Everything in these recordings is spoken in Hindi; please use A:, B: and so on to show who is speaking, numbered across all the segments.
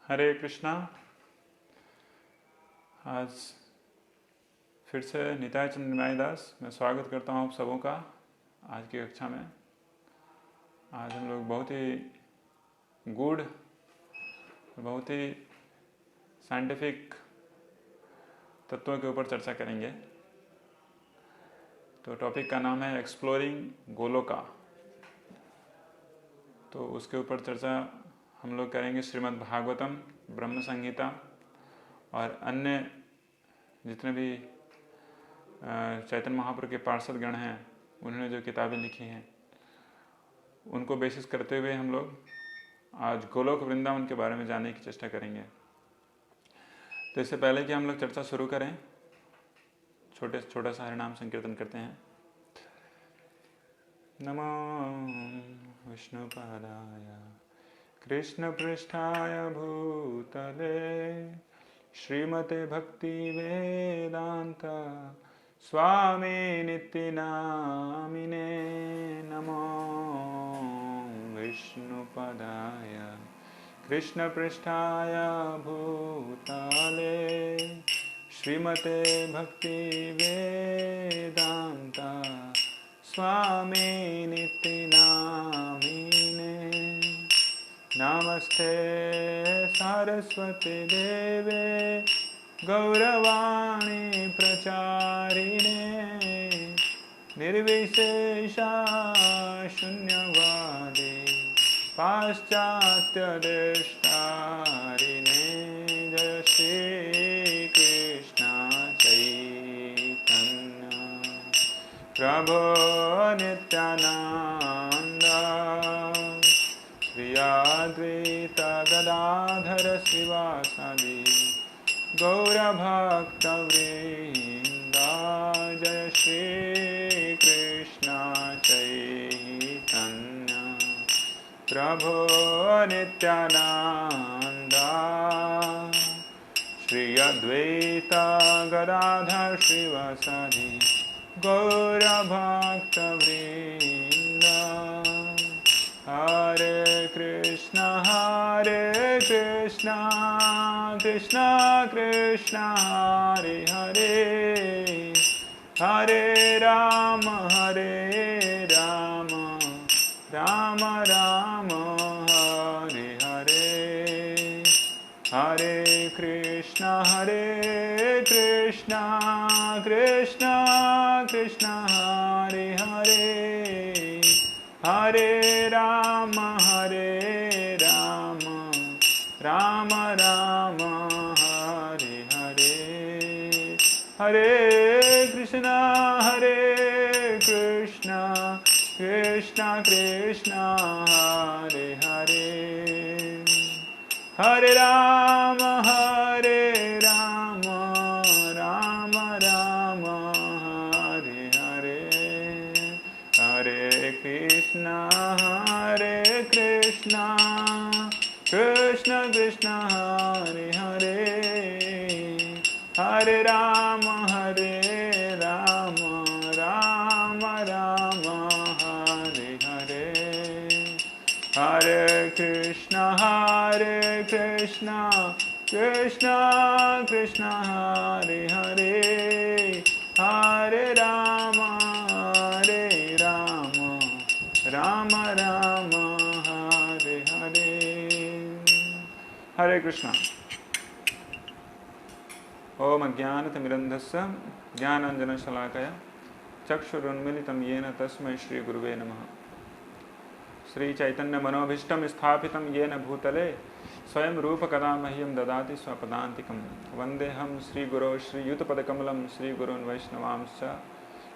A: हरे कृष्णा। आज फिर से निताय चंद निमाई दास मैं स्वागत करता हूँ आप सबों का आज की कक्षा में। आज हम लोग बहुत ही गूढ़, बहुत ही साइंटिफिक तत्वों के ऊपर चर्चा करेंगे। तो टॉपिक का नाम है एक्सप्लोरिंग गोलोका। तो उसके ऊपर चर्चा हम लोग करेंगे श्रीमद् भागवतम, ब्रह्म संहिता और अन्य जितने भी चैतन्य महाप्रभु के पार्षद गण हैं उन्होंने जो किताबें लिखी हैं उनको बेसिस करते हुए हम लोग आज गोलोक वृंदावन के बारे में जानने की चेष्टा करेंगे। तो इससे पहले कि हम लोग चर्चा शुरू करें, छोटा सा हरिनाम संकीर्तन करते हैं। नमो विष्णुपादाय कृष्ण पृष्ठाय भूतले श्रीमते भक्ति वेदांत स्वामी नित्य नामिने। नमो विष्णुपदाय कृष्ण पृष्ठाय भूतले श्रीमते भक्ति वेदांत स्वामी नित्य नामिने। नमस्ते सरस्वती देवे गौरवाणी प्रचारिणे निर्विशेषा शून्यवादी पाश्चात्य देशतारिणे। जय श्री कृष्ण चैतन्य प्रभो नित्यानंद श्री अद्वैत गदाधर श्रीवासादि गौरभक्तवृंद। जय श्री कृष्ण चैतन्य प्रभो नित्यानंद श्री अद्वैत गदाधर श्रीवासादि गौरभक्तवृंद। हरे कृष्णा कृष्णा कृष्णा हरे हरे, हरे राम राम राम हरे हरे। हरे कृष्णा कृष्णा कृष्णा हरे हरे, हरे राम राम राम हरे हरे। हरे कृष्णा कृष्णा कृष्णा हरे हरे, हरे राम राम राम हरे हरे। हरे कृष्णा कृष्ण कृष्ण हरे हरे, हरे राम राम हरे हरे। हरे कृष्णा कृष्ण कृष्ण हरे हरे, हरे राम राम हरे हरे। हरे कृष्णा। ओम अज्ञानतिमिरन्धस्य ज्ञानाञ्जनशलाकया चक्षुरुन्मीलितं येन तस्मै श्री गुरुवे नमः। श्री चैतन्य मनोभीष्टं स्थापितं येन भूतले स्वयं रूप कदा मह्यं ददाति स्वपदान्तिकं। वन्देऽहं श्रीगुरो श्रीयुतपदकमलं श्रीगुरून् वैष्णवांश्च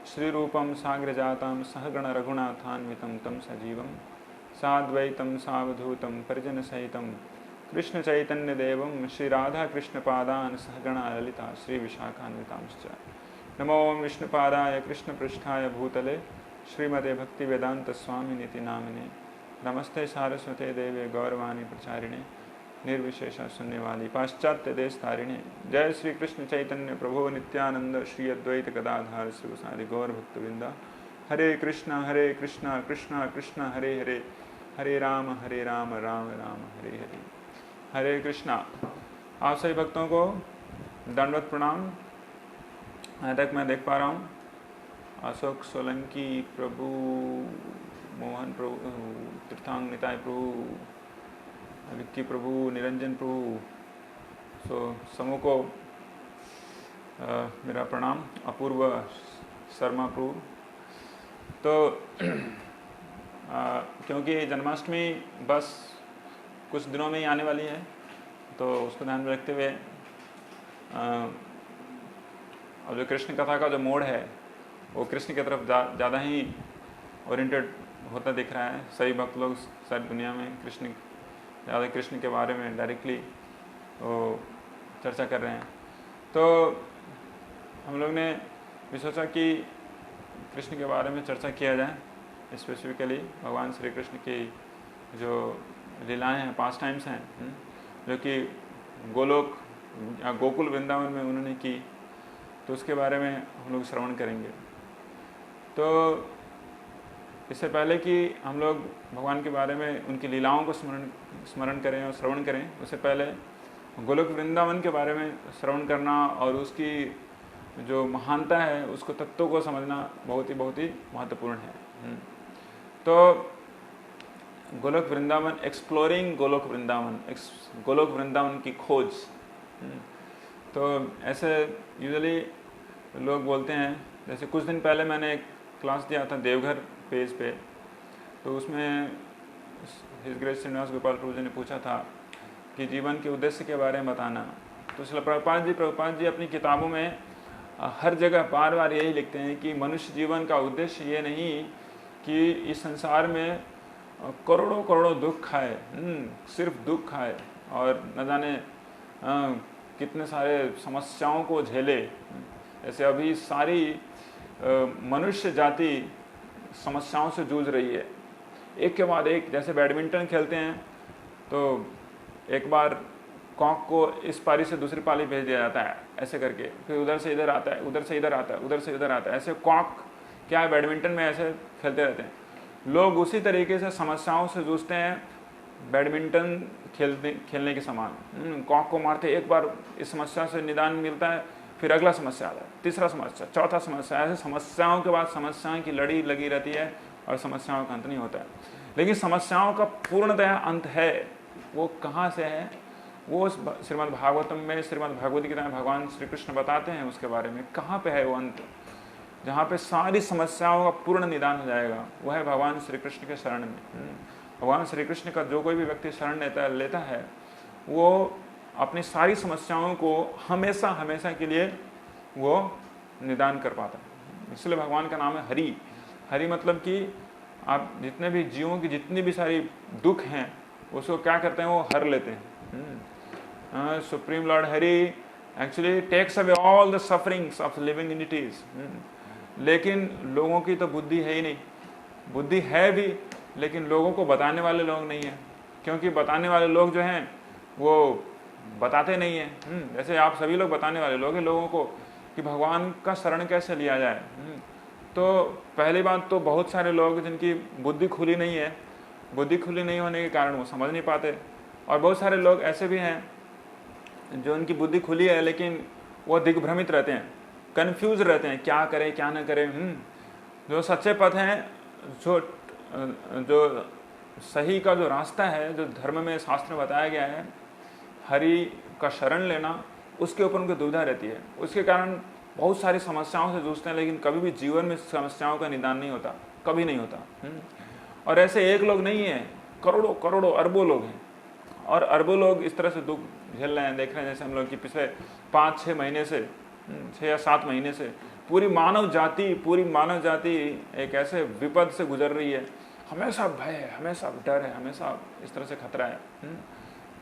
A: श्रीरूपं साग्रजातं सहगण रघुनाथान्वितं तं सजीवं साद्वैतं सावधूतं परिजनसहितं कृष्ण चैतन्य देवं श्री राधा कृष्ण पादान सहगणा ललिता श्री विशाखान्वितांश्च। नमो विष्णुपादाय कृष्ण पृष्ठाय भूतले श्रीमते भक्ति वेदांत स्वामी निति नामिने। नमस्ते सारस्वते देवे गौरवाणी प्रचारिणे निर्विशेषा शून्यवादी पाश्चात्य देश तारिणे। जय श्री कृष्ण चैतन्य प्रभो नित्यानंद श्री अद्वैत गदाधार शिवसादि गौर भक्तवृंदा। हरे कृष्णा कृष्णा कृष्णा हरे हरे, हरे राम राम राम हरे हरे। हरे कृष्णा। आप सभी भक्तों को दंडवत प्रणाम। यहाँ तक मैं देख पा रहा हूँ अशोक सोलंकी प्रभु, मोहन प्रभु, तीर्थांग निताय प्रभु, विक्की प्रभु, निरंजन प्रभु, समूह को मेरा प्रणाम। अपूर्व शर्मा प्रभु। तो क्योंकि जन्माष्टमी बस कुछ दिनों में ही आने वाली है, तो उसको ध्यान में रखते हुए अब जो कृष्ण कथा का जो मोड है वो कृष्ण की तरफ ज़्यादा ही ओरिएंटेड होता दिख रहा है। सही भक्त लोग सारी दुनिया में ज़्यादा कृष्ण के बारे में डायरेक्टली वो चर्चा कर रहे हैं। तो हम लोग ने भी सोचा कि कृष्ण के बारे में चर्चा किया जाए, स्पेसिफिकली भगवान श्री कृष्ण की जो लीलाएं हैं, पास टाइम्स हैं, जो कि गोलोक या गोकुल वृंदावन में उन्होंने की, तो उसके बारे में हम लोग श्रवण करेंगे। तो इससे पहले कि हम लोग भगवान के बारे में उनकी लीलाओं को स्मरण करें और श्रवण करें, उससे पहले गोलोक वृंदावन के बारे में श्रवण करना और उसकी जो महानता है, उसको तत्वों को समझना बहुत ही महत्वपूर्ण है। तो गोलोक वृंदावन, एक्सप्लोरिंग गोलोक वृंदावन, गोलोक वृंदावन की खोज। तो ऐसे यूजुअली लोग बोलते हैं, जैसे कुछ दिन पहले मैंने एक क्लास दिया था देवघर पेज पे, तो उसमें हिज ग्रेस श्रीनिवास गोपाल प्रभु जी ने पूछा था कि जीवन के उद्देश्य के बारे में बताना। तो श्रील प्रभुपाद जी अपनी किताबों में हर जगह बार बार यही लिखते हैं कि मनुष्य जीवन का उद्देश्य ये नहीं कि इस संसार में करोड़ों दुख खाए, सिर्फ दुख खाए और न जाने कितने सारे समस्याओं को झेले। ऐसे अभी सारी मनुष्य जाति समस्याओं से जूझ रही है, एक के बाद एक। जैसे बैडमिंटन खेलते हैं तो एक बार कॉक को इस पारी से दूसरी पारी भेज दिया जाता है ऐसे करके, फिर उधर से इधर आता है, उधर से इधर आता है, उधर से इधर आता है। ऐसे कॉक क्या है, बैडमिंटन में ऐसे खेलते रहते हैं लोग। उसी तरीके से समस्याओं से जूझते हैं बैडमिंटन खेलने के समान। कॉक को मारते एक बार इस समस्या से निदान मिलता है, फिर अगला समस्या आता है, तीसरा समस्या, चौथा समस्या, ऐसे समस्याओं के बाद समस्याओं की लड़ी लगी रहती है और समस्याओं का अंत नहीं होता है। लेकिन समस्याओं का पूर्णतः अंत है, वो कहाँ से है, वो श्रीमद् भागवतम में, श्रीमद् भगवद गीता में भगवान श्री कृष्ण बताते हैं उसके बारे में। कहाँ पे है वो अंत, जहाँ पे सारी समस्याओं का पूर्ण निदान हो जाएगा, वह है भगवान श्री कृष्ण के शरण में। भगवान श्री कृष्ण का जो कोई भी व्यक्ति शरण लेता है, वो अपनी सारी समस्याओं को हमेशा के लिए वो निदान कर पाता है। इसलिए भगवान का नाम है हरि। हरि मतलब कि आप जितने भी जीवों की जितनी भी सारी दुख हैं उसको क्या करते हैं, वो हर लेते हैं। Supreme lord Hari actually takes away all the sufferings of living entities. लेकिन लोगों की तो बुद्धि है ही नहीं, बुद्धि है भी लेकिन लोगों को बताने वाले लोग नहीं हैं, क्योंकि बताने वाले लोग जो हैं वो बताते नहीं हैं। जैसे आप सभी लोग बताने वाले लोग हैं लोगों को कि भगवान का शरण कैसे लिया जाए। तो पहली बात तो बहुत सारे लोग जिनकी बुद्धि खुली नहीं है, बुद्धि खुली नहीं होने के कारण वो समझ नहीं पाते। और बहुत सारे लोग ऐसे भी हैं जो उनकी बुद्धि खुली है लेकिन वो दिग्भ्रमित रहते हैं, कन्फ्यूज रहते हैं, क्या करें क्या ना करें। जो सच्चे पथ हैं, जो सही का जो रास्ता है, जो धर्म में शास्त्र में बताया गया है, हरि का शरण लेना, उसके ऊपर उनको दुविधा रहती है। उसके कारण बहुत सारी समस्याओं से जूझते हैं, लेकिन कभी भी जीवन में समस्याओं का निदान नहीं होता, कभी नहीं होता। और ऐसे एक लोग नहीं है, करोड़ों अरबों लोग हैं, और अरबों लोग इस तरह से दुख झेल रहे हैं। देख रहे हैं जैसे हम लोग की पिछले 5-6 महीने से, 6 या 7 महीने से पूरी मानव जाति एक ऐसे विपद से गुजर रही है। हमेशा भय है, हमेशा डर है, हमेशा इस तरह से खतरा है।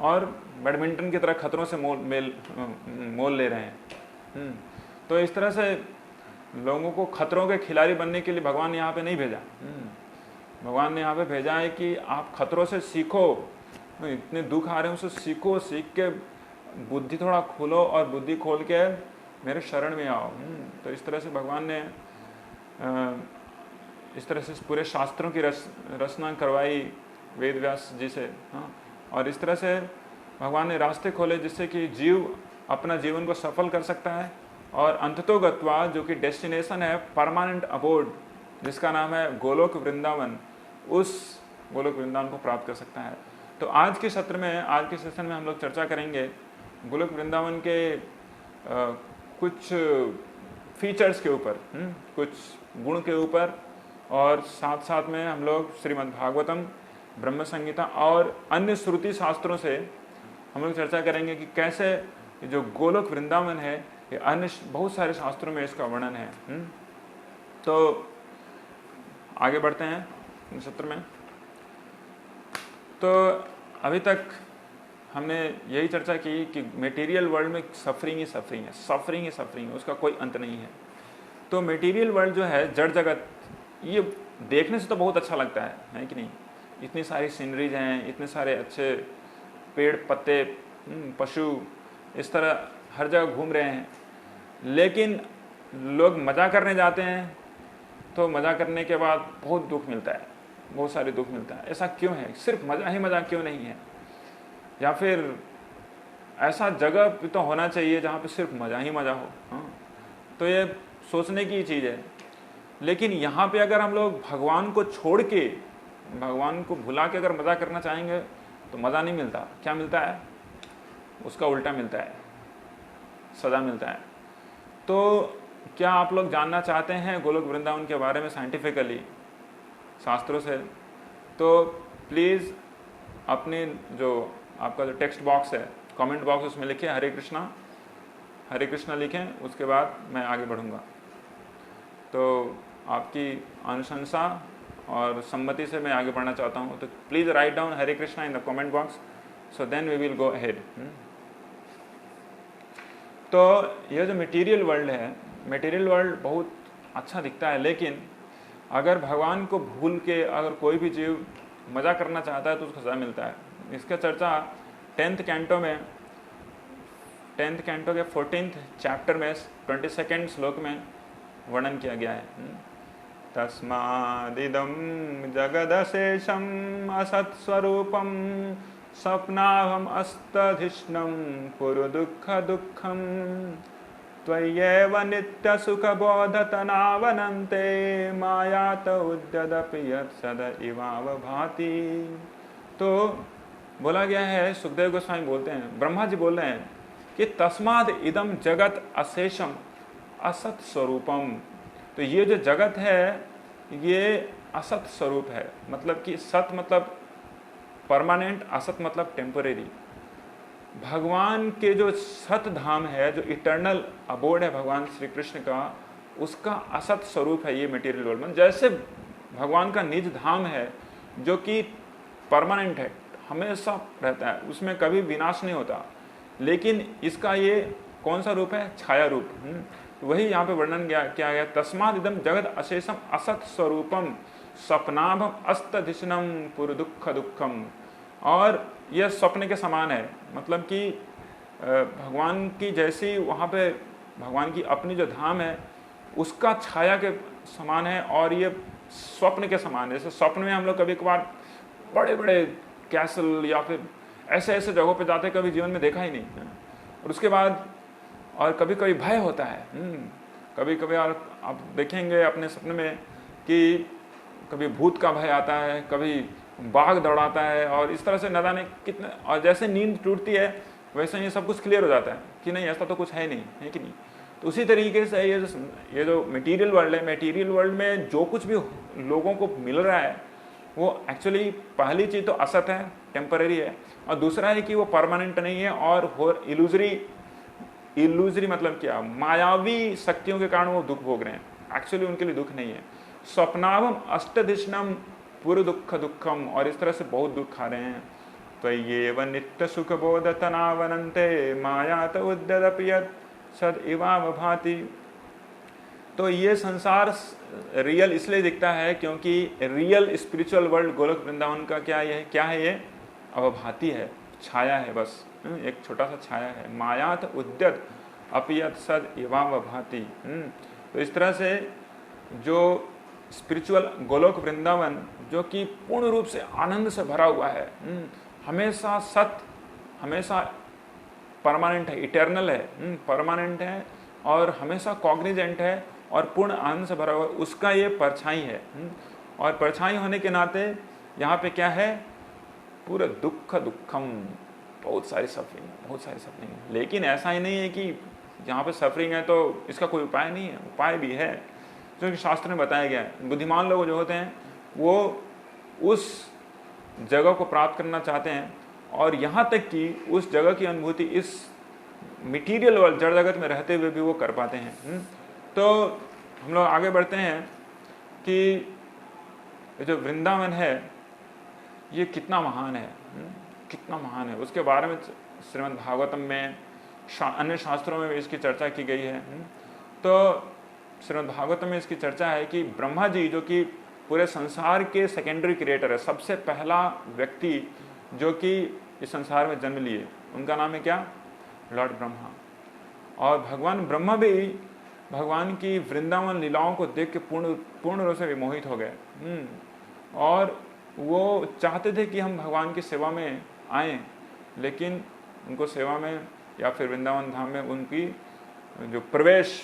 A: और बैडमिंटन की तरह खतरों से मोल ले रहे हैं। तो इस तरह से लोगों को खतरों के खिलाड़ी बनने के लिए भगवान ने यहाँ पे नहीं भेजा। भगवान ने यहाँ पे भेजा है कि आप खतरों से सीखो, इतने दुख आ रहे हैं उससे सीखो, सीख के बुद्धि थोड़ा खोलो और बुद्धि खोल के मेरे शरण में आओ। तो इस तरह से भगवान ने इस तरह से पूरे शास्त्रों की रचना करवाई वेद व्यास जी से। और इस तरह से भगवान ने रास्ते खोले जिससे कि जीव अपना जीवन को सफल कर सकता है और अंततोगत्वा जो कि डेस्टिनेशन है, परमानेंट अबोर्ड जिसका नाम है गोलोक वृंदावन, उस गोलोक वृंदावन को प्राप्त कर सकता है। तो आज के सत्र में, आज के सेशन में हम लोग चर्चा करेंगे गोलोक वृंदावन के कुछ फीचर्स के ऊपर, कुछ गुण के ऊपर, और साथ साथ में हम लोग श्रीमद् भागवतम, ब्रह्म संहिता और अन्य श्रुति शास्त्रों से हम लोग चर्चा करेंगे कि कैसे जो गोलोक वृंदावन है ये अन्य बहुत सारे शास्त्रों में इसका वर्णन है। तो आगे बढ़ते हैं इस सत्र में। तो अभी तक हमने यही चर्चा की कि मटेरियल वर्ल्ड में सफरिंग ही सफरिंग है, सफरिंग ही सफरिंग है, उसका कोई अंत नहीं है। तो मटेरियल वर्ल्ड जो है, जड़ जगत, ये देखने से तो बहुत अच्छा लगता है कि नहीं? इतनी सारी सीनरीज हैं, इतने सारे अच्छे पेड़ पत्ते, पशु, इस तरह हर जगह घूम रहे हैं। लेकिन लोग मज़ा करने जाते हैं तो मज़ा करने के बाद बहुत दुख मिलता है, बहुत सारे दुख मिलता है। ऐसा क्यों है? सिर्फ मज़ा ही मज़ा क्यों नहीं है? या फिर ऐसा जगह भी तो होना चाहिए जहाँ पे सिर्फ मज़ा ही मज़ा हो। हाँ, तो ये सोचने की चीज़ है। लेकिन यहाँ पे अगर हम लोग भगवान को छोड़ के, भगवान को भुला के अगर मज़ा करना चाहेंगे तो मज़ा नहीं मिलता। क्या मिलता है? उसका उल्टा मिलता है, सजा मिलता है। तो क्या आप लोग जानना चाहते हैं गोलोक वृंदावन के बारे में साइंटिफिकली, शास्त्रों से? तो प्लीज़ अपने जो आपका जो टेक्स्ट बॉक्स है, कमेंट बॉक्स, उसमें लिखें हरे कृष्णा लिखें, उसके बाद मैं आगे बढ़ूंगा। तो आपकी अनुशंसा और सम्मति से मैं आगे बढ़ना चाहता हूँ। तो please write down Hare Krishna in the comment box, so then we will go ahead. तो यह जो मटेरियल वर्ल्ड है, मटेरियल वर्ल्ड बहुत अच्छा दिखता है, लेकिन अगर भगवान को भूल के अगर कोई भी जीव मज़ा करना चाहता है तो उसको सजा मिलता है। इसका चर्चा 10th कैंटो में, 10th कैंटो के 14th चैप्टर में 22nd श्लोक में वर्णन किया गया है। तस्मादिदं जगदशेषम् असत्स्वरूपं स्वप्नाभम् अस्तधिष्णं पुरु दुःख दुःखं त्वय्येव नित्यसुखबोधतनावनन्ते मायात उद्यदपि यत्सद इवावभाति। तो बोला गया है, सुखदेव गोस्वामी बोलते हैं, ब्रह्मा जी बोल रहे हैं कि तस्माद इदम जगत अशेषम असत स्वरूपम। तो ये जो जगत है ये असत स्वरूप है, मतलब कि सत मतलब परमानेंट, असत मतलब टेम्परेरी। भगवान के जो सत धाम है, जो इटर्नल अबोर्ड है भगवान श्री कृष्ण का, उसका असत स्वरूप है ये मटेरियल वर्ल्ड में। जैसे भगवान का निज धाम है जो कि परमानेंट है, हमेशा रहता है, उसमें कभी विनाश नहीं होता, लेकिन इसका ये कौन सा रूप है? छाया रूप। वही यहाँ पे वर्णन किया गया, तस्माद इदम जगत अशेषम असत स्वरूपम स्वप्नाभम अस्तधिष्णम पुरु दुःख दुःखम। और यह स्वप्न के समान है, मतलब कि भगवान की जैसी वहाँ पे भगवान की अपनी जो धाम है उसका छाया के समान है, और ये स्वप्न के समान है। जैसे स्वप्न में हम लोग कभी कभार बड़े बड़े कैसल या फिर ऐसे ऐसे जगहों पे जाते, कभी जीवन में देखा ही नहीं, और उसके बाद और कभी कभी भय होता है। कभी कभी आप देखेंगे अपने सपने में कि कभी भूत का भय आता है, कभी बाघ दौड़ाता है, और इस तरह से न जाने कितने, और जैसे नींद टूटती है वैसे ही सब कुछ क्लियर हो जाता है कि नहीं ऐसा तो कुछ है नहीं, है कि नहीं। तो उसी तरीके से ये जो मटेरियल वर्ल्ड है, मटेरियल वर्ल्ड में जो कुछ भी लोगों को मिल रहा है वो एक्चुअली पहली चीज़ तो असत है, टेम्पररी है, और दूसरा है कि वो परमानेंट नहीं है और इल्यूजरी मतलब क्या? मायावी शक्तियों के कारण वो दुख भोग रहे हैं, एक्चुअली उनके लिए दुख नहीं है। स्वप्नावम अष्टधिष्णम पुरु दुःख दुःखम, और इस तरह से बहुत दुख खा रहे हैं। तो ये व नित्य सुख बोध तनावनन्ते मायात उद्यदपि यत् सद इवाव भाति। तो ये संसार रियल इसलिए दिखता है क्योंकि real spiritual world Golok Vrindavan का क्या है? ये अवभाति है, छाया है, बस एक छोटा सा छाया है। मायात उद्यत अपियत सद इवाव भाति। तो इस तरह से जो स्पिरिचुअल गोलोक वृंदावन जो कि पूर्ण रूप से आनंद से भरा हुआ है, हमेशा सत हमेशा परमानेंट है, इटर्नल है, परमानेंट है और हमेशा कॉग्निजेंट है और पूर्ण आनंद से भरा हुआ, उसका ये परछाई है। और परछाई होने के नाते यहाँ पे क्या है, पूरा दुखम, बहुत सारी सफरिंग, बहुत सारी सफरिंग। लेकिन ऐसा ही नहीं है कि जहाँ पे सफरिंग है तो इसका कोई उपाय नहीं है, उपाय भी है, क्योंकि शास्त्र में बताया गया है। बुद्धिमान लोग जो होते हैं वो उस जगह को प्राप्त करना चाहते हैं और यहाँ तक कि उस जगह की अनुभूति इस मटीरियल वर्ल्ड, जड़ जगत में रहते हुए भी वो कर पाते हैं। तो हम लोग आगे बढ़ते हैं कि जो वृंदावन है ये कितना महान है, कितना महान है, उसके बारे में श्रीमद् भागवतम में, अन्य शास्त्रों में भी इसकी चर्चा की गई है। तो श्रीमद् भागवतम में इसकी चर्चा है कि ब्रह्मा जी जो कि पूरे संसार के सेकेंडरी क्रिएटर है, सबसे पहला व्यक्ति जो कि इस संसार में जन्म लिए, उनका नाम है क्या, लॉर्ड ब्रह्मा। और भगवान ब्रह्मा भी भगवान की वृंदावन लीलाओं को देख के पूर्ण रूप से विमोहित हो गए और वो चाहते थे कि हम भगवान की सेवा में आएँ, लेकिन उनको सेवा में या फिर वृंदावन धाम में उनकी जो प्रवेश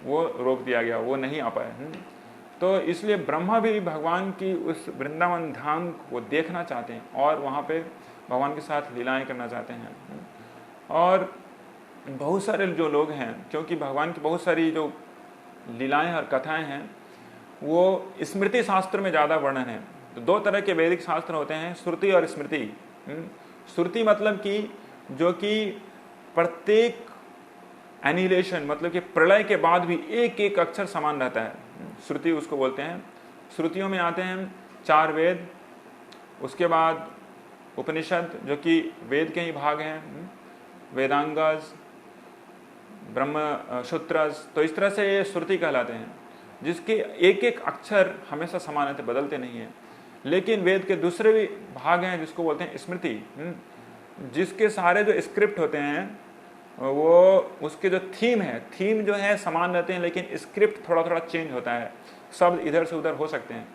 A: वो रोक दिया गया, वो नहीं आ पाए। तो इसलिए ब्रह्मा भी भगवान की उस वृंदावन धाम को देखना चाहते हैं और वहाँ पे भगवान के साथ लीलाएं करना चाहते हैं। और बहुत सारे जो लोग हैं, क्योंकि भगवान की बहुत सारी जो लीलाएं और कथाएं हैं वो स्मृति शास्त्र में ज़्यादा वर्णन है। तो दो तरह के वैदिक शास्त्र होते हैं, श्रुति और स्मृति। श्रुति मतलब कि जो कि प्रत्येक एनिहिलेशन, मतलब कि प्रलय के बाद भी एक एक अक्षर समान रहता है, श्रुति उसको बोलते हैं। श्रुतियों में आते हैं 4 वेद, उसके बाद उपनिषद जो कि वेद के ही भाग हैं, वेदांगज, ब्रह्म सूत्रस, तो इस तरह से ये श्रुति कहलाते हैं, जिसके एक एक अक्षर हमेशा समान रहते, बदलते नहीं है। लेकिन वेद के दूसरे भी भाग हैं जिसको बोलते हैं स्मृति, जिसके सारे जो स्क्रिप्ट होते हैं वो उसके जो थीम है, थीम जो है समान रहते हैं, लेकिन स्क्रिप्ट थोड़ा थोड़ा चेंज होता है, शब्द इधर से उधर हो सकते हैं।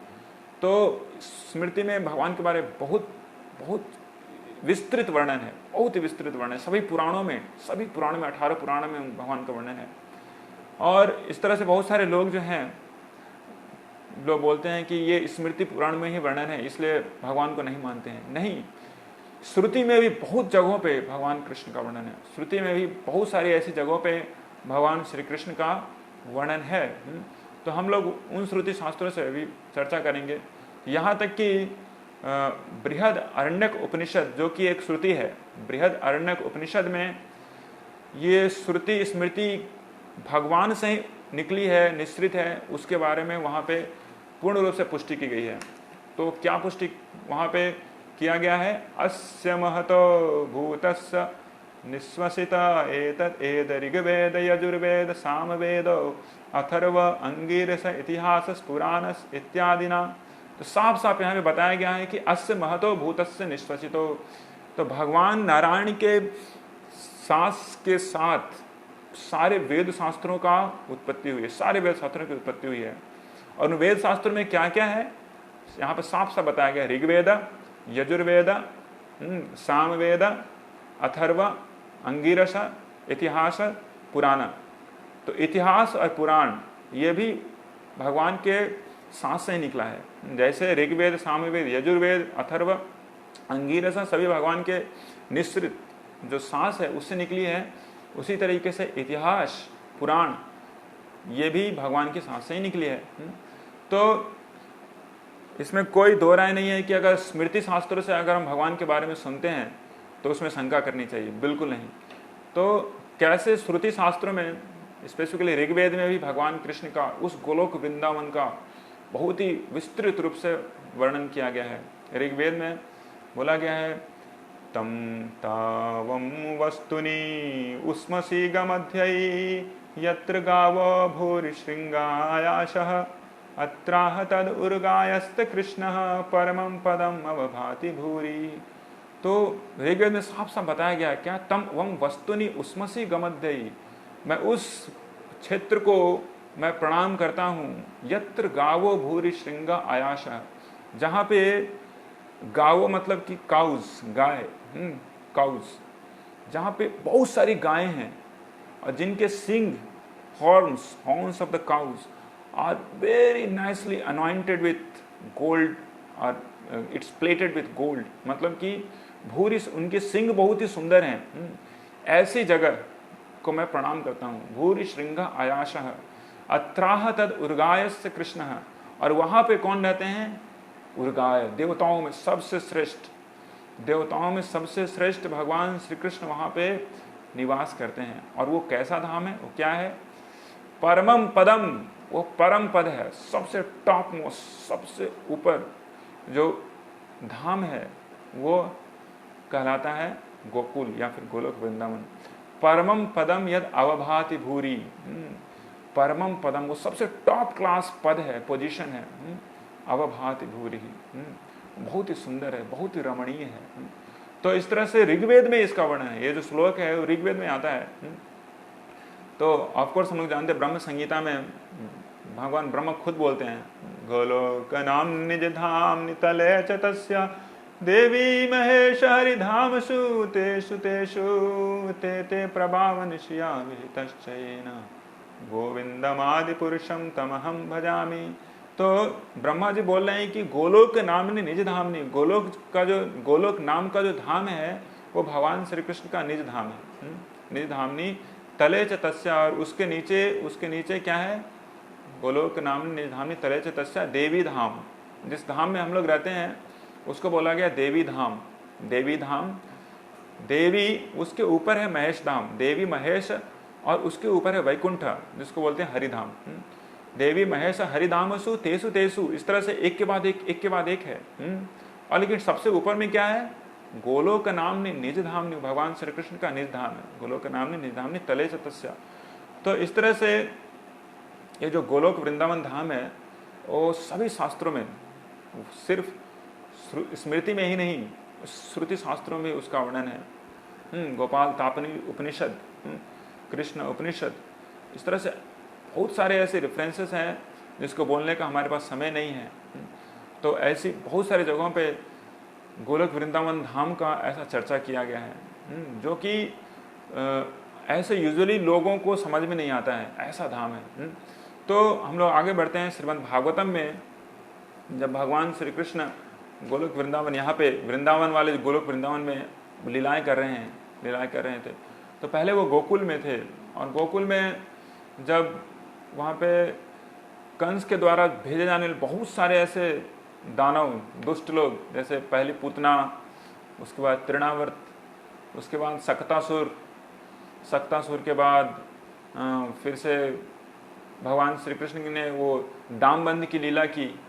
A: तो स्मृति में भगवान के बारे में बहुत बहुत विस्तृत वर्णन है, बहुत ही विस्तृत वर्णन है। सभी पुराणों में 18 पुराणों में भगवान का वर्णन है। और इस तरह से बहुत सारे लोग जो हैं, लोग बोलते हैं कि ये स्मृति पुराण में ही वर्णन है, इसलिए भगवान को नहीं मानते हैं। नहीं, श्रुति में भी बहुत जगहों पे भगवान कृष्ण का वर्णन है। श्रुति में भी बहुत सारी ऐसी जगहों पे भगवान श्री कृष्ण का वर्णन है। तो हम लोग उन श्रुति शास्त्रों से भी चर्चा करेंगे। यहाँ तक कि बृहद अरण्यक उपनिषद जो कि एक श्रुति है, बृहद अरण्यक उपनिषद में ये श्रुति स्मृति भगवान से ही निकली है, निश्चित है, उसके बारे में वहाँ पे पूर्ण रूप से पुष्टि की गई है। तो क्या पुष्टि वहाँ पे किया गया है, अस्य महतो भूतस्य निश्वसित एतत् एद ऋग्वेद यजुर्वेद सामवेद अथर्व अंगिरस इतिहास पुराणस इत्यादिना। तो साफ साफ यहाँ पे बताया गया है कि अस्य महतो भूतस्य निश्वसितो, तो भगवान नारायण के सांस के साथ सारे वेद शास्त्रों का उत्पत्ति हुई है, सारे वेद शास्त्रों की उत्पत्ति हुई है। और उन वेद शास्त्रों में क्या क्या है यहाँ पे साफ साफ बताया गया, ऋग्वेद, यजुर्वेद, सामवेद, अथर्व, अंगिरस, इतिहास, पुराण। तो इतिहास और पुराण ये भी भगवान के सांस से ही निकला है। जैसे ऋग्वेद, सामवेद, यजुर्वेद, अथर्व, अंगिरस सभी भगवान के निश्रित जो सांस है उससे निकली है, उसी तरीके से इतिहास, पुराण ये भी भगवान की सांस से ही निकली है। तो इसमें कोई दो राय नहीं है कि अगर स्मृति शास्त्रों से अगर हम भगवान के बारे में सुनते हैं तो उसमें शंका करनी चाहिए, बिल्कुल नहीं। तो कैसे श्रुति शास्त्रों में स्पेसिफिकली ऋग्वेद में भी भगवान कृष्ण का उस गोलोक वृंदावन का बहुत ही विस्तृत रूप से वर्णन किया गया है। ऋग्वेद में बोला गया है, तम तावम वस्तुनि उस्मसी गमध्यई यत्र गाव भूरि श्रृंगायाशः अत्राह तद उर्गायस्त कृष्ण परमं पदम अवभाति भूरि। तो ऋग्वेद में साफ साफ बताया गया क्या, तम वम वस्तुनि उस्मसी गमध्यई, मैं उस क्षेत्र को मैं प्रणाम करता हूँ, यत्र गावो भूरि श्रृंगा आयाश, जहाँ पे गावो मतलब कि काउज, गाय, काउज, जहाँ पे बहुत सारी गायें हैं और जिनके सिंग, horns of the cows are very nicely anointed with gold और इट्स प्लेटेड विथ गोल्ड, मतलब कि भूरी, उनके सिंग बहुत ही सुंदर हैं। ऐसी जगह को मैं प्रणाम करता हूँ। भूरी श्रृंग आयाशः अत्राह तद उर्गायस्य कृष्ण, और वहाँ पे कौन रहते हैं? उर्गाय, देवताओं में सबसे श्रेष्ठ, देवताओं में सबसे श्रेष्ठ भगवान श्री कृष्ण वहाँ पे निवास करते हैं। और वो कैसा धाम है? वो क्या है? परमम पदम, वो परम पद है, सबसे टॉप मोस्ट, सबसे ऊपर जो धाम है वो कहलाता है गोकुल या फिर गोलोक वृंदावन। परमम पदम यद अवभाति भूरी, परमम पदम वो सबसे टॉप क्लास पद है, पोजीशन है। अवभाति भूरी, बहुत ही सुंदर है, बहुत ही रमणीय है। तो इस तरह से ऋग्वेद में इसका वर्णन है। ये जो श्लोक है वो ऋग्वेद में आता है। तो ऑफकोर्स हम लोग जानते हैं ब्रह्म संगीता में भगवान ब्रह्म खुद बोलते हैं, गोलोक नाम निज धाम नितले च तस्य देवी महेश हरिधामसु तेषु तेषु ते ते प्रभावन श्रिया विहितश्चयेन गोविंदमादि पुरुषम तमहम भजामि। तो ब्रह्मा जी बोल रहे हैं कि गोलोक नामनि निज धामनि, गोलोक नाम का जो धाम है वो भगवान श्री कृष्ण का निज धाम है। निज धामनि तले च तस्या, और उसके नीचे क्या है? गोलोक नामनि निज धामनि तले च तस्या देवी धाम। जिस धाम में हम लोग रहते हैं उसको बोला गया देवी धाम। देवी धाम, देवी उसके ऊपर है महेश धाम, देवी महेश, और उसके ऊपर है वैकुंठ जिसको बोलते हैं हरिधाम। देवी महेश हरिधामसु तेसु तेसु, इस तरह से एक के बाद एक है। और लेकिन सबसे ऊपर में क्या है? गोलोक नामनि निज धामनि, भगवान श्री कृष्ण का निज धाम है। गोलोक नामनि निज धामनि तले च तस्या। तो इस तरह से ये जो गोलोक वृंदावन धाम है वो सभी शास्त्रों में, सिर्फ स्मृति में ही नहीं, श्रुति शास्त्रों में उसका वर्णन है। गोपाल तापनी उपनिषद, कृष्ण उपनिषद, इस तरह से बहुत सारे ऐसे रेफरेंसेस हैं जिसको बोलने का हमारे पास समय नहीं है। तो ऐसी बहुत सारी जगहों पे गोलोक वृंदावन धाम का ऐसा चर्चा किया गया है जो कि ऐसे यूजुअली लोगों को समझ में नहीं आता है, ऐसा धाम है। तो हम लोग आगे बढ़ते हैं। श्रीमद् भागवतम में जब भगवान श्री कृष्ण गोलोक वृंदावन, यहाँ पे वृंदावन वाले गोलोक वृंदावन में लीलाएं कर रहे थे, तो पहले वो गोकुल में थे। और गोकुल में जब वहाँ पे कंस के द्वारा भेजे जाने वाले बहुत सारे ऐसे दानव, दुष्ट लोग, जैसे पहली पूतना, उसके बाद तृणावर्त, उसके बाद सक्तासुर के बाद फिर से भगवान श्री कृष्ण ने वो डामबंद की लीला की।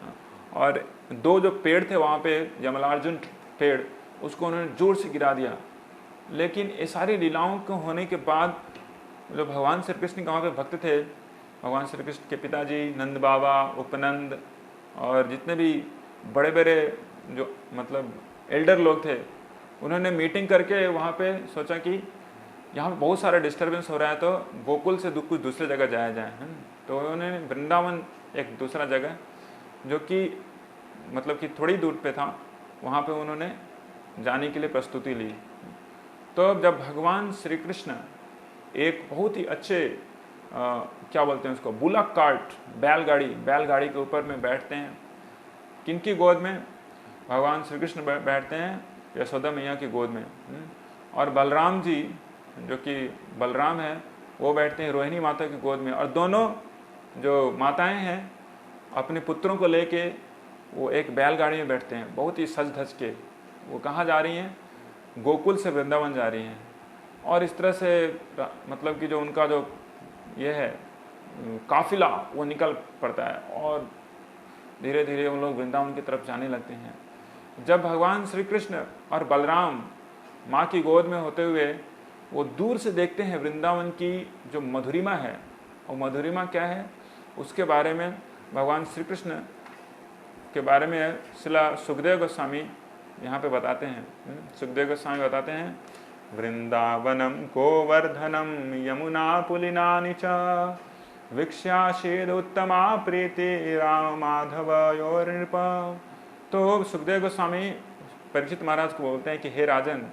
A: और दो जो पेड़ थे वहाँ पे, यमलार्जुन पेड़, उसको उन्होंने जोर से गिरा दिया। लेकिन ये सारी लीलाओं को होने के बाद जो भगवान श्री कृष्ण के वहाँ पे भक्त थे, भगवान श्री कृष्ण के पिताजी नंद बाबा, उपनंद और जितने भी बड़े बड़े जो मतलब एल्डर लोग थे, उन्होंने मीटिंग करके वहाँ पे सोचा कि यहाँ पे बहुत सारा डिस्टर्बेंस हो रहा है, तो गोकुल से कुछ दूसरी जगह जाया जाए। तो उन्होंने वृंदावन, एक दूसरा जगह जो कि मतलब कि थोड़ी दूर पे था, वहाँ पे उन्होंने जाने के लिए प्रस्तुति ली। तो जब भगवान श्री कृष्ण एक बहुत ही अच्छे क्या बोलते हैं उसको, बुलक कार्ट, बैलगाड़ी के ऊपर में बैठते हैं। किनकी गोद में? भगवान श्री कृष्ण बैठते हैं यशोदा मैया की गोद में। और बलराम जी, जो कि बलराम है, वो बैठते हैं रोहिणी माता की गोद में। और दोनों जो माताएं हैं अपने पुत्रों को लेके वो एक बैलगाड़ी में बैठते हैं, बहुत ही सज धज के। वो कहाँ जा रही हैं? गोकुल से वृंदावन जा रही हैं। और इस तरह से मतलब कि जो उनका जो ये है काफिला, वो निकल पड़ता है और धीरे धीरे उन लोग वृंदावन की तरफ जाने लगते हैं। जब भगवान श्री कृष्ण और बलराम माँ की गोद में होते हुए वो दूर से देखते हैं वृंदावन की जो मधुरिमा है, और मधुरिमा क्या है उसके बारे में भगवान श्री कृष्ण के बारे में श्रील सुखदेव गोस्वामी यहाँ पे बताते हैं। सुखदेव गोस्वामी बताते हैं, वृंदावनम गोवर्धनम यमुना पुलिनानि च वीक्ष्याशेद उत्तमा प्रीति राम माधव योर नृप। तो सुखदेव गोस्वामी परीक्षित महाराज को बोलते हैं कि हे राजन,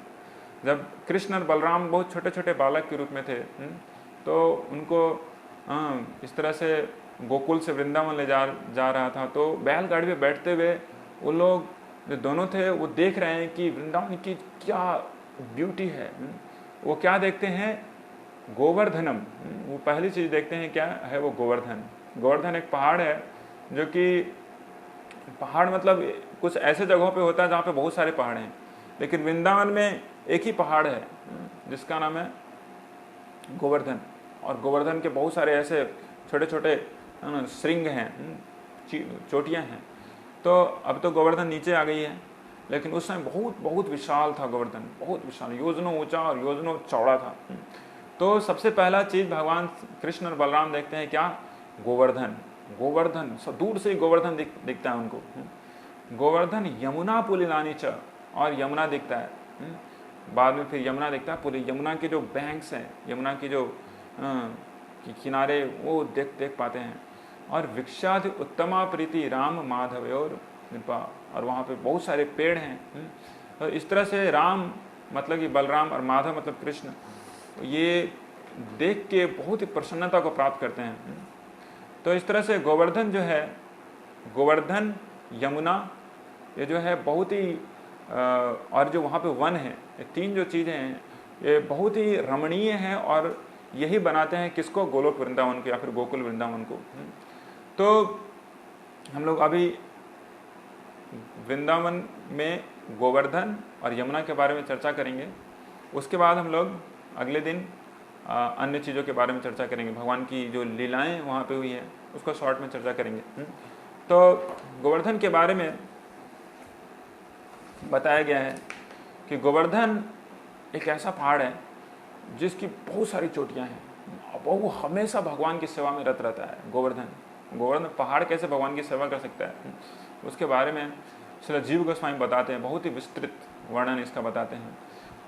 A: जब कृष्ण और बलराम बहुत छोटे छोटे बालक के रूप में थे, तो उनको इस तरह से गोकुल से वृंदावन ले जा रहा था, तो बैलगाड़ी पे बैठते हुए वो लोग जो दोनों थे वो देख रहे हैं कि वृंदावन की क्या ब्यूटी है। वो क्या देखते हैं? गोवर्धनम। वो पहली चीज देखते हैं क्या है? वो गोवर्धन। गोवर्धन एक पहाड़ है, जो कि पहाड़ मतलब कुछ ऐसे जगहों पे होता है जहाँ पे बहुत सारे पहाड़ हैं, लेकिन वृंदावन में एक ही पहाड़ है जिसका नाम है गोवर्धन। और गोवर्धन के बहुत सारे ऐसे छोटे छोटे श्रृंग हैं, चोटियाँ हैं। तो अब तो गोवर्धन नीचे आ गई है, लेकिन उस समय बहुत बहुत विशाल था गोवर्धन, बहुत विशाल, योजनों ऊंचा और योजनों चौड़ा था। तो सबसे पहला चीज भगवान कृष्ण और बलराम देखते हैं क्या? गोवर्धन। गोवर्धन सब दूर से ही गोवर्धन दिखता है उनको। गोवर्धन यमुना पुलिलानी च, और यमुना दिखता है। बाद में फिर यमुना दिखता है, पूरी यमुना के जो बैंक्स हैं, यमुना की जो किनारे, वो देख पाते हैं। और विख्यात उत्तमा प्रीति राम माधव और कृपा, और वहाँ पे बहुत सारे पेड़ हैं। तो इस तरह से राम मतलब कि बलराम और माधव मतलब कृष्ण, ये देख के बहुत ही प्रसन्नता को प्राप्त करते हैं। तो इस तरह से गोवर्धन जो है, गोवर्धन, यमुना, ये जो है बहुत ही और जो वहाँ पे वन है, ये तीन जो चीज़ें हैं ये बहुत ही रमणीय हैं, और यही बनाते हैं किसको? गोलोक वृंदावन को या फिर गोकुल वृंदावन को। तो हम लोग अभी वृंदावन में गोवर्धन और यमुना के बारे में चर्चा करेंगे। उसके बाद हम लोग अगले दिन अन्य चीज़ों के बारे में चर्चा करेंगे, भगवान की जो लीलाएं वहाँ पे हुई है उसको शॉर्ट में चर्चा करेंगे। तो गोवर्धन के बारे में बताया गया है कि गोवर्धन एक ऐसा पहाड़ है जिसकी बहुत सारी चोटियाँ हैं, वो हमेशा भगवान की सेवा में रत रहता है। गोवर्धन पहाड़ कैसे भगवान की सेवा कर सकता है, उसके बारे में श्री जीव गोस्वामी बताते हैं, बहुत ही विस्तृत वर्णन इसका बताते हैं।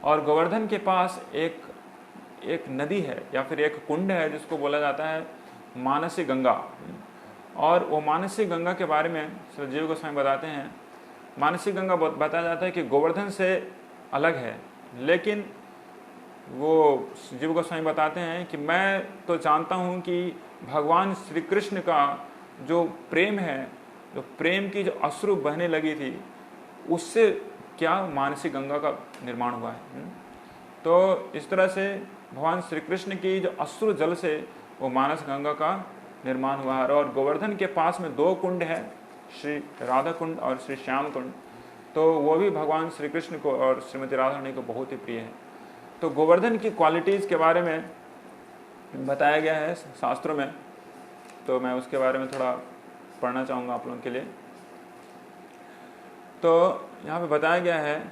A: और गोवर्धन के पास एक नदी है या फिर एक कुंड है जिसको बोला जाता है मानसी गंगा। और वो मानसी गंगा के बारे में श्री जीव गोस्वामी बताते हैं, मानसी गंगा बताया जाता है कि गोवर्धन से अलग है, लेकिन वो जीव गोस्वामी बताते हैं कि मैं तो जानता हूँ कि भगवान श्री कृष्ण का जो प्रेम है, जो प्रेम की जो अश्रु बहने लगी थी, उससे क्या मानसी गंगा का निर्माण हुआ है। तो इस तरह से भगवान श्री कृष्ण की जो अश्रु जल से वो मानस गंगा का निर्माण हुआ है। और गोवर्धन के पास में दो कुंड है, श्री राधा कुंड और श्री श्याम कुंड, तो वो भी भगवान श्री कृष्ण को और श्रीमती राधा रानी को बहुत ही प्रिय है। तो गोवर्धन की क्वालिटीज़ के बारे में बताया गया है शास्त्रों में, तो मैं उसके बारे में थोड़ा पढ़ना चाहूँगा आप लोगों के लिए। तो यहाँ पे बताया गया है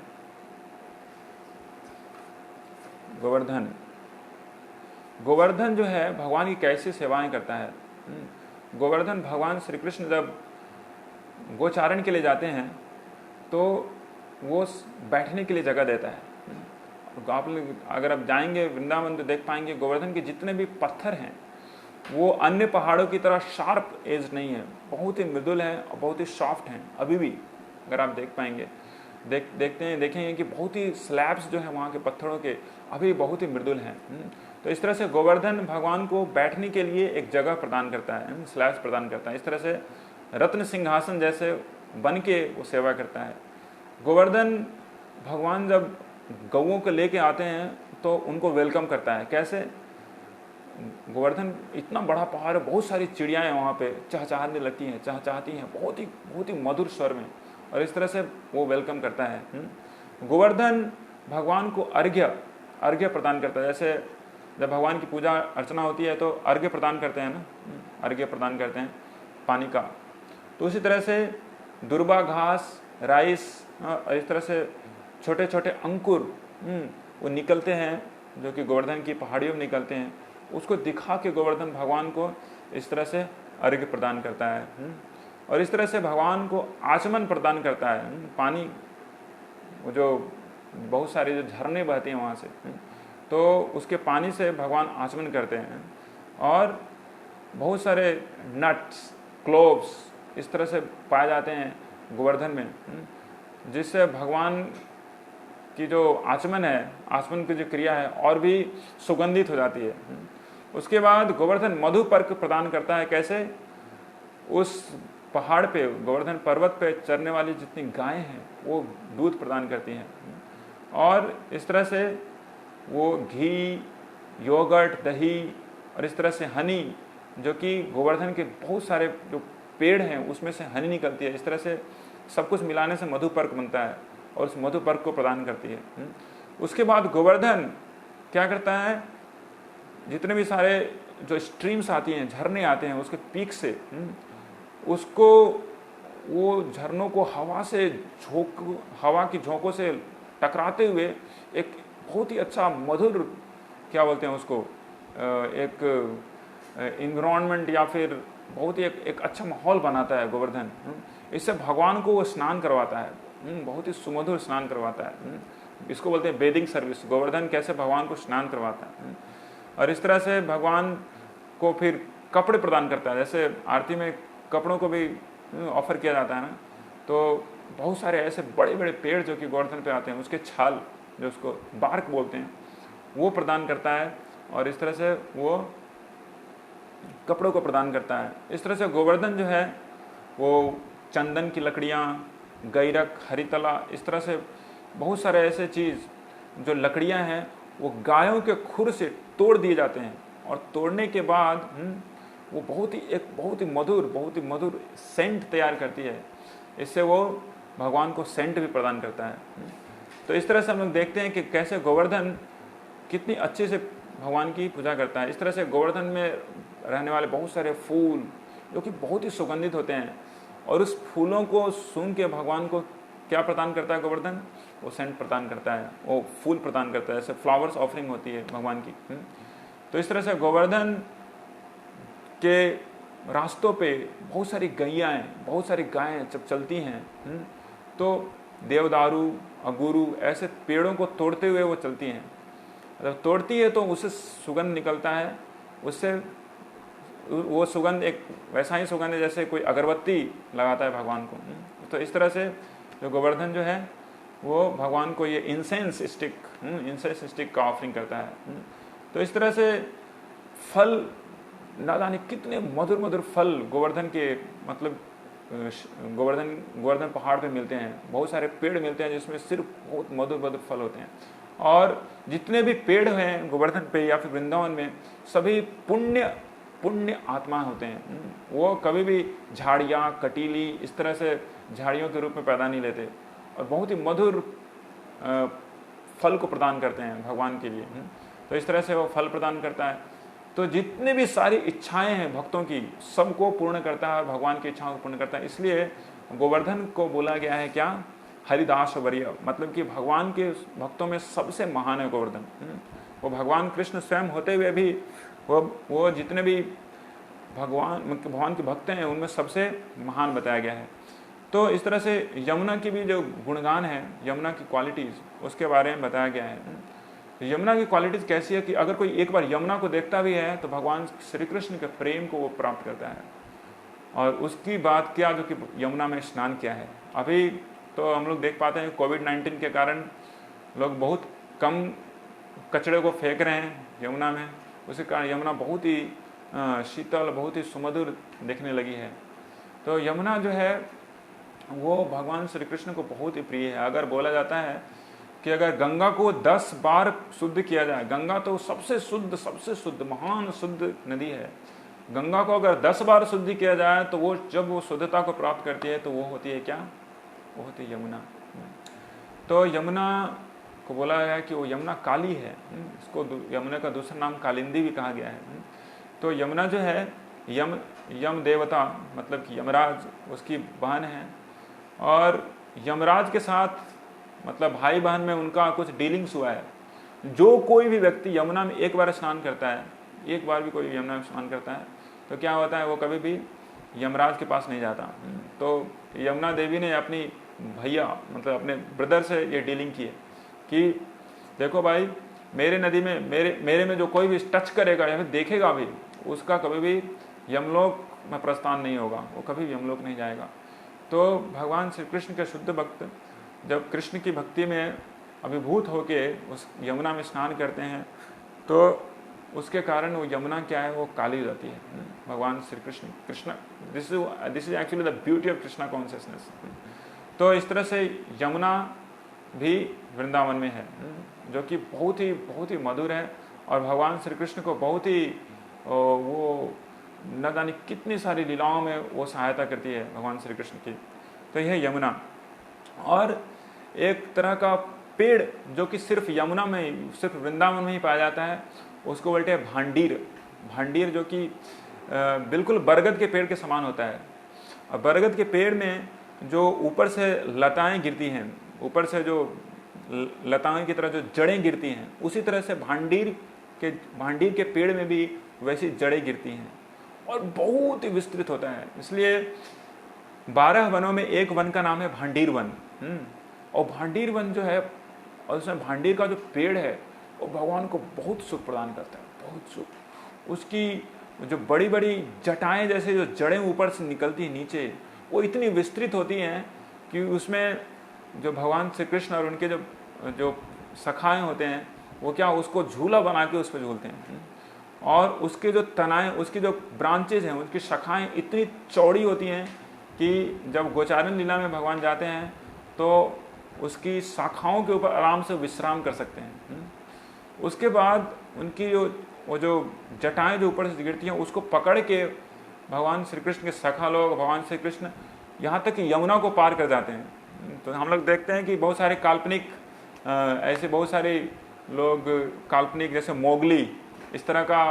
A: गोवर्धन जो है भगवान की कैसी सेवाएं करता है। गोवर्धन भगवान श्री कृष्ण जब गोचारण के लिए जाते हैं तो वो बैठने के लिए जगह देता है। आप अगर आप जाएंगे वृंदावन तो देख पाएंगे गोवर्धन के जितने भी पत्थर हैं वो अन्य पहाड़ों की तरह शार्प एज नहीं है, बहुत ही मृदुल है और बहुत ही सॉफ्ट हैं। अभी भी अगर आप देख पाएंगे देखेंगे कि बहुत ही स्लैब्स जो है वहाँ के पत्थरों के अभी बहुत ही मृदुल हैं। तो इस तरह से गोवर्धन भगवान को बैठने के लिए एक जगह प्रदान करता है, स्लैब्स प्रदान करता है। इस तरह से रत्न सिंहासन जैसे बन के वो सेवा करता है। गोवर्धन भगवान जब गौओं को लेके आते हैं तो उनको वेलकम करता है। कैसे? गोवर्धन इतना बड़ा पहाड़ है, बहुत सारी चिड़ियाँ हैं वहाँ पे, चहचहाने लगती हैं, चहचहाती हैं बहुत ही मधुर स्वर में, और इस तरह से वो वेलकम करता है। गोवर्धन भगवान को अर्घ्य प्रदान करता है। जैसे जब भगवान की पूजा अर्चना होती है तो अर्घ्य प्रदान करते हैं ना, अर्घ्य प्रदान करते हैं पानी का। तो उसी तरह से दुर्बा घास, राइस, इस तरह से छोटे छोटे अंकुर वो निकलते हैं जो कि गोवर्धन की पहाड़ियों में निकलते हैं, उसको दिखा के गोवर्धन भगवान को इस तरह से अर्घ्य प्रदान करता है। और इस तरह से भगवान को आचमन प्रदान करता है। पानी वो जो बहुत सारे जो झरने बहते हैं वहाँ से, तो उसके पानी से भगवान आचमन करते हैं। और बहुत सारे नट्स, क्लोव्स इस तरह से पाए जाते हैं गोवर्धन में, जिससे भगवान की जो आचमन है, आचमन की जो क्रिया है और भी सुगंधित हो जाती है। उसके बाद गोवर्धन मधुपर्क प्रदान करता है। कैसे? उस पहाड़ पे, गोवर्धन पर्वत पे चरने वाली जितनी गायें हैं वो दूध प्रदान करती हैं, और इस तरह से वो घी, योगर्ट, दही और इस तरह से हनी, जो कि गोवर्धन के बहुत सारे जो पेड़ हैं उसमें से हनी निकलती है, इस तरह से सब कुछ मिलाने से मधुपर्क बनता है और उस मधुपर्क को प्रदान करती है। उसके बाद गोवर्धन क्या करता है, जितने भी सारे जो स्ट्रीम्स आती हैं, झरने आते हैं उसके पीक से, उसको, वो झरनों को हवा की झोंकों से टकराते हुए एक बहुत ही अच्छा मधुर, क्या बोलते हैं उसको, एक इन्वायरमेंट या फिर बहुत ही एक अच्छा माहौल बनाता है गोवर्धन। इससे भगवान को वो स्नान करवाता है, बहुत ही सुमधुर स्नान करवाता है। इसको बोलते हैं बेदिंग सर्विस। गोवर्धन कैसे भगवान को स्नान करवाता है, और इस तरह से भगवान को फिर कपड़े प्रदान करता है। जैसे आरती में कपड़ों को भी ऑफर किया जाता है ना, तो बहुत सारे ऐसे बड़े बड़े पेड़ जो कि गोवर्धन पे आते हैं, उसके छाल, जो उसको बार्क बोलते हैं, वो प्रदान करता है, और इस तरह से वो कपड़ों को प्रदान करता है। इस तरह से गोवर्धन जो है वो चंदन की लकड़ियाँ, गैरक, हरितला, इस तरह से बहुत सारे ऐसे चीज़ जो लकड़ियाँ हैं वो गायों के खुर से तोड़ दिए जाते हैं, और तोड़ने के बाद वो बहुत ही मधुर सेंट तैयार करती है। इससे वो भगवान को सेंट भी प्रदान करता है। तो इस तरह से हम लोग देखते हैं कि कैसे गोवर्धन कितनी अच्छे से भगवान की पूजा करता है। इस तरह से गोवर्धन में रहने वाले बहुत सारे फूल जो कि बहुत ही सुगंधित होते हैं, और उस फूलों को सूंघ के भगवान को क्या प्रदान करता है गोवर्धन? वो सेंट प्रदान करता है, वो फूल प्रदान करता है। जैसे फ्लावर्स ऑफरिंग होती है भगवान की। तो इस तरह से गोवर्धन के रास्तों पे बहुत सारी गैयाएँ, बहुत सारी गायें जब चलती हैं, तो देवदारू, अगुरु ऐसे पेड़ों को तोड़ते हुए वो चलती हैं। जब तोड़ती है तो उससे सुगंध निकलता है, उससे वो सुगंध एक वैसा ही सुगंध है जैसे कोई अगरबत्ती लगाता है भगवान को। तो इस तरह से जो गोवर्धन जो है वो भगवान को ये इंसेंस स्टिक का ऑफरिंग करता है। तो इस तरह से फल, ना जाने कितने मधुर फल गोवर्धन के, मतलब गोवर्धन पहाड़ पे मिलते हैं। बहुत सारे पेड़ मिलते हैं जिसमें सिर्फ बहुत मधुर फल होते हैं, और जितने भी पेड़ हैं गोवर्धन पे या फिर वृंदावन में, सभी पुण्य आत्मा होते हैं। वो कभी भी झाड़ियाँ, कटीली, इस तरह से झाड़ियों के रूप में पैदा नहीं लेते, और बहुत ही मधुर फल को प्रदान करते हैं भगवान के लिए। तो इस तरह से वो फल प्रदान करता है। तो जितने भी सारी इच्छाएं हैं भक्तों की, सबको पूर्ण करता है, भगवान की इच्छाओं को पूर्ण करता है। इसलिए गोवर्धन को बोला गया है क्या? हरिदास वर्य, मतलब कि भगवान के भक्तों में सबसे महान है गोवर्धन। वो भगवान कृष्ण स्वयं होते हुए भी वो जितने भी भगवान के भक्त हैं उनमें सबसे महान बताया गया है। तो इस तरह से यमुना की भी जो गुणगान है, यमुना की क्वालिटीज़, उसके बारे में बताया गया है। यमुना की क्वालिटीज़ कैसी है कि अगर कोई एक बार यमुना को देखता भी है तो भगवान श्री कृष्ण के प्रेम को वो प्राप्त करता है। और उसकी बात क्या, जो कि यमुना में स्नान किया है। अभी तो हम लोग देख पाते हैं कोविड-19 के कारण लोग बहुत कम कचरे को फेंक रहे हैं यमुना में, उसी कारण यमुना बहुत ही शीतल, बहुत ही सुमधुर दिखने लगी है। तो यमुना जो है वो भगवान श्री कृष्ण को बहुत ही प्रिय है। अगर बोला जाता है कि अगर गंगा को 10 बार शुद्ध किया जाए, गंगा तो सबसे शुद्ध महान शुद्ध नदी है, गंगा को अगर 10 बार शुद्ध किया जाए तो वो जब वो शुद्धता को प्राप्त करती है तो वो होती है क्या? वो होती है यमुना। तो यमुना को बोला गया है कि वो यमुना काली है। इसको यमुना का दूसरा नाम कालिंदी भी कहा गया है। तो यमुना जो है यम देवता, मतलब कि यमराज उसकी बहन है, और यमराज के साथ मतलब भाई बहन में उनका कुछ डीलिंग्स हुआ है। जो कोई भी व्यक्ति यमुना में एक बार स्नान करता है, एक बार भी कोई यमुना में स्नान करता है, तो क्या होता है, वो कभी भी यमराज के पास नहीं जाता। तो यमुना देवी ने अपनी भैया, मतलब अपने ब्रदर से ये डीलिंग की है कि देखो भाई, मेरे नदी में मेरे में जो कोई भी टच करेगा या फिर देखेगा भी, उसका कभी भी यमलोक में प्रस्थान नहीं होगा, वो कभी भी यमलोक नहीं जाएगा। तो भगवान श्री कृष्ण के शुद्ध भक्त जब कृष्ण की भक्ति में अभिभूत होके उस यमुना में स्नान करते हैं तो उसके कारण वो यमुना क्या है, वो काली हो जाती है। भगवान Shri Krishna this is actually the beauty of Krishna consciousness. तो इस तरह से यमुना भी वृंदावन में है, जो कि बहुत ही मधुर है और भगवान श्री कृष्ण को बहुत ही वो न जाने कितनी सारी लीलाओं में वो सहायता करती है भगवान श्री कृष्ण की। तो यह यमुना, और एक तरह का पेड़ जो कि सिर्फ यमुना में, सिर्फ वृंदावन में ही पाया जाता है, उसको बोलते हैं भांडीर। भांडीर जो कि बिल्कुल बरगद के पेड़ के समान होता है। और बरगद के पेड़ में जो ऊपर से लताएं गिरती हैं, ऊपर से जो लताएं की तरह जो जड़ें गिरती हैं, उसी तरह से भांडीर के पेड़ में भी वैसी जड़ें गिरती हैं और बहुत ही विस्तृत होता है। इसलिए 12 वनों में एक वन का नाम है भांडीर वन। और भांडीर वन जो है, और उसमें भांडीर का जो पेड़ है वो भगवान को बहुत सुख प्रदान करता है, बहुत सुख। उसकी जो बड़ी बड़ी जटाएं जैसे जो जड़ें ऊपर से निकलती हैं नीचे, वो इतनी विस्तृत होती हैं कि उसमें जो भगवान श्री कृष्ण और उनके जो सखाएं होते हैं वो क्या, उसको झूला बना के उस पर झूलते हैं। और उसके जो तनाएं, उसकी जो ब्रांचेज हैं, उसकी शाखाएं इतनी चौड़ी होती हैं कि जब गोचारण लीला में भगवान जाते हैं तो उसकी शाखाओं के ऊपर आराम से विश्राम कर सकते हैं। उसके बाद उनकी वो जो जटाएं जो ऊपर से गिरती हैं उसको पकड़ के भगवान श्री कृष्ण के सखा लोग, भगवान श्री कृष्ण यहाँ तक कि यमुना को पार कर जाते हैं। तो हम लोग देखते हैं कि बहुत सारे काल्पनिक ऐसे बहुत सारे लोग काल्पनिक, जैसे मोगली, इस तरह का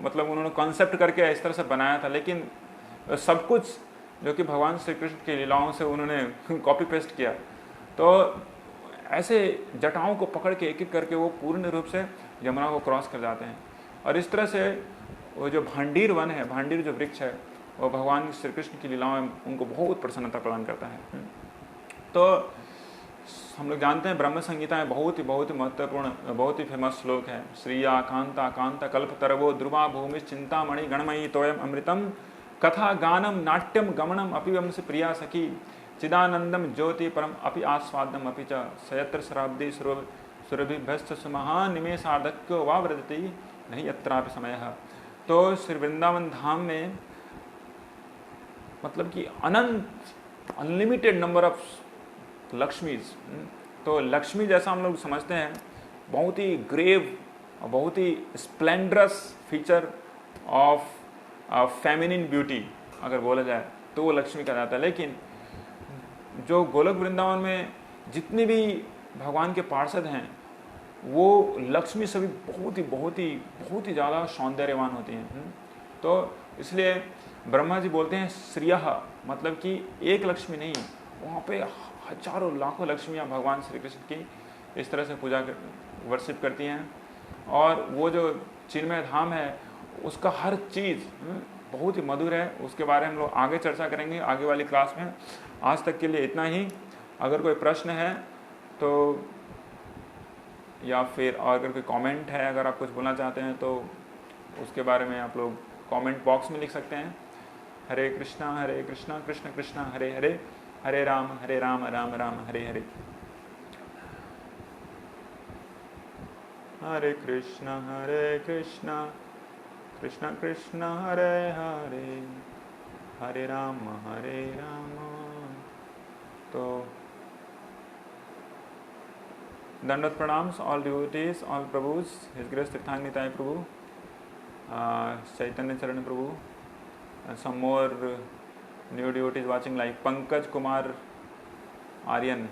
A: मतलब उन्होंने कॉन्सेप्ट करके इस तरह से बनाया था, लेकिन सब कुछ जो कि भगवान श्री कृष्ण की लीलाओं से उन्होंने कॉपी पेस्ट किया। तो ऐसे जटाओं को पकड़ के एक एक करके वो पूर्ण रूप से यमुना को क्रॉस कर जाते हैं। और इस तरह से वो जो भांडीर वन है, भांडीर जो वृक्ष है, वो भगवान श्री कृष्ण की लीलाओं में उनको बहुत प्रसन्नता प्रदान करता है। तो हम लोग जानते हैं ब्रह्म संगीता में बहुत ही महत्वपूर्ण, बहुत ही फेमस श्लोक है। श्रिया कांता कांता कल्प तरवो ध्रुवा भूमि चिंतामणि गणमयी तोयम अमृतम कथा गानम नाट्यम गमनम अपि वंश प्रिया सखी चिदानंदम ज्योति परम अपि आस्वादम अपि च सयत्र शराब्दी सुरभिभ्यस्त सुमहान निमेषार्धक्यो वा व्रजति नहीं यत्रापि समयः। तो श्री वृंदावन धाम में मतलब कि अनंत अनलिमिटेड नंबर ऑफ लक्ष्मीज। तो लक्ष्मी जैसा हम लोग समझते हैं, बहुत ही ग्रेव और बहुत ही स्प्लेंडरस फीचर ऑफ फेमिनिन ब्यूटी अगर बोला जाए तो वो लक्ष्मी कहा जाता है। लेकिन जो गोलोक वृंदावन में जितने भी भगवान के पार्षद हैं वो लक्ष्मी सभी बहुत ही ज़्यादा सौंदर्यवान होती हैं। तो इसलिए ब्रह्मा जी बोलते हैं श्रियः, मतलब कि एक लक्ष्मी नहीं, वहाँ पे हजारों लाखों लक्ष्मियाँ भगवान श्री कृष्ण की इस तरह से पूजा वर्शिप करती हैं। और वो जो चिन्मय धाम है उसका हर चीज़ बहुत ही मधुर है। उसके बारे में हम लोग आगे चर्चा करेंगे आगे वाली क्लास में। आज तक के लिए इतना ही। अगर कोई प्रश्न है तो, या फिर अगर कोई कमेंट है, अगर आप कुछ बोलना चाहते हैं तो उसके बारे में आप लोग कमेंट बॉक्स में लिख सकते हैं। हरे कृष्णा कृष्ण कृष्ण हरे हरे, हरे राम राम राम हरे हरे। हरे कृष्ण कृष्ण कृष्ण हरे हरे, हरे राम तो दंडवत प्रणाम ऑल डिवोटीज, ऑल प्रभुज, his grace Tirthang Nitai Prabhu, Chaitanya Charan Prabhu, some more new devotees watching like Pankaj Kumar Aryan,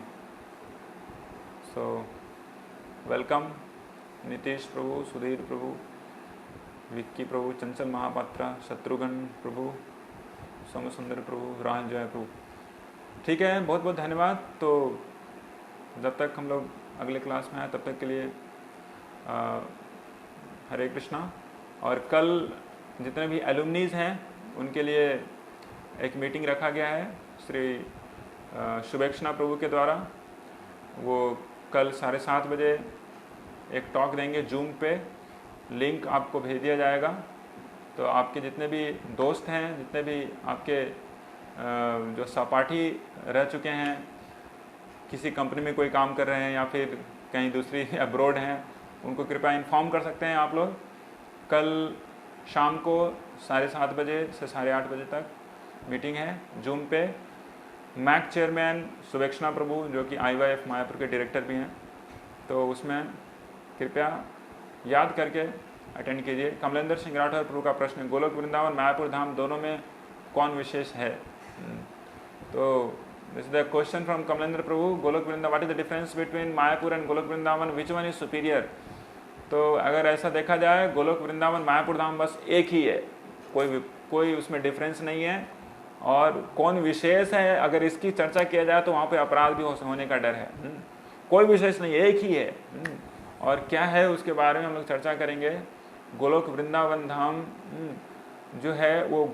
A: so welcome Nitish Prabhu, Sudhir Prabhu, Vicky Prabhu, Chanchal Mahapatra, Shatrughan Prabhu, Somasundar Prabhu, Raj Jay Prabhu। ठीक है, बहुत बहुत धन्यवाद। तो जब तक हम लोग अगले क्लास में आए तब तक के लिए हरे कृष्णा। और कल जितने भी एलुमनीज हैं उनके लिए एक मीटिंग रखा गया है श्री शुभेक्षणा प्रभु के द्वारा। वो कल 7:30 बजे एक टॉक देंगे जूम पे, लिंक आपको भेज दिया जाएगा। तो आपके जितने भी दोस्त हैं, जितने भी आपके जो सहपाठी रह चुके हैं, किसी कंपनी में कोई काम कर रहे हैं या फिर कहीं दूसरी अब्रोड हैं उनको कृपया इन्फॉर्म कर सकते हैं आप लोग। कल शाम को 7:30 बजे से 8:30 बजे तक मीटिंग है जूम पे। मैक चेयरमैन सुवेक्षणा प्रभु जो कि IYF मायापुर के डायरेक्टर भी हैं, तो उसमें कृपया याद करके अटेंड कीजिए। कमलेंद्र सिंह राठौर प्रभु का प्रश्न, गोलोक वृंदावन मायापुर धाम दोनों में कौन विशेष है? तो this is the question from Kamalendra Prabhu, Golok Vrindavan, what is the difference between Mayapur and Golok Vrindavan, which one is superior? तो अगर ऐसा देखा जाए गोलोक वृंदावन मायापुर धाम बस एक ही है, कोई उसमें डिफरेंस नहीं है। और कौन विशेष है, अगर इसकी चर्चा किया जाए तो वहाँ पे अपराध भी होने का डर है। कोई विशेष नहीं, एक ही है। और क्या है उसके बारे में हम लोग चर्चा करेंगे। गोलोक वृंदावन धाम जो है वो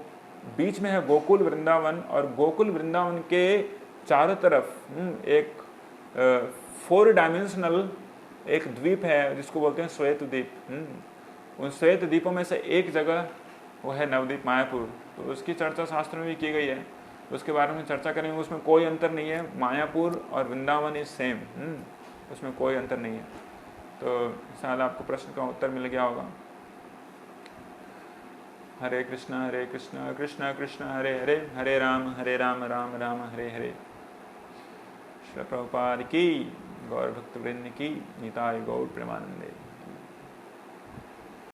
A: बीच में है गोकुल वृंदावन, और गोकुल वृंदावन के चारों तरफ एक 4 डायमेंशनल एक द्वीप है जिसको बोलते हैं श्वेत द्वीप। उन श्वेत द्वीपों में से एक जगह वो है नवद्वीप मायापुर। तो उसकी चर्चा शास्त्र में भी की गई है, उसके बारे में चर्चा करेंगे। उसमें कोई अंतर नहीं है, मायापुर और वृंदावन इज सेम, उसमें कोई अंतर नहीं है। तो शायद आपको प्रश्न का उत्तर मिल गया होगा। हरे कृष्णा कृष्ण कृष्ण हरे हरे, हरे राम राम राम हरे हरे। श्री प्रभुपाद की, गौर भक्त वृंद की, निताय गौर प्रेमानंदे।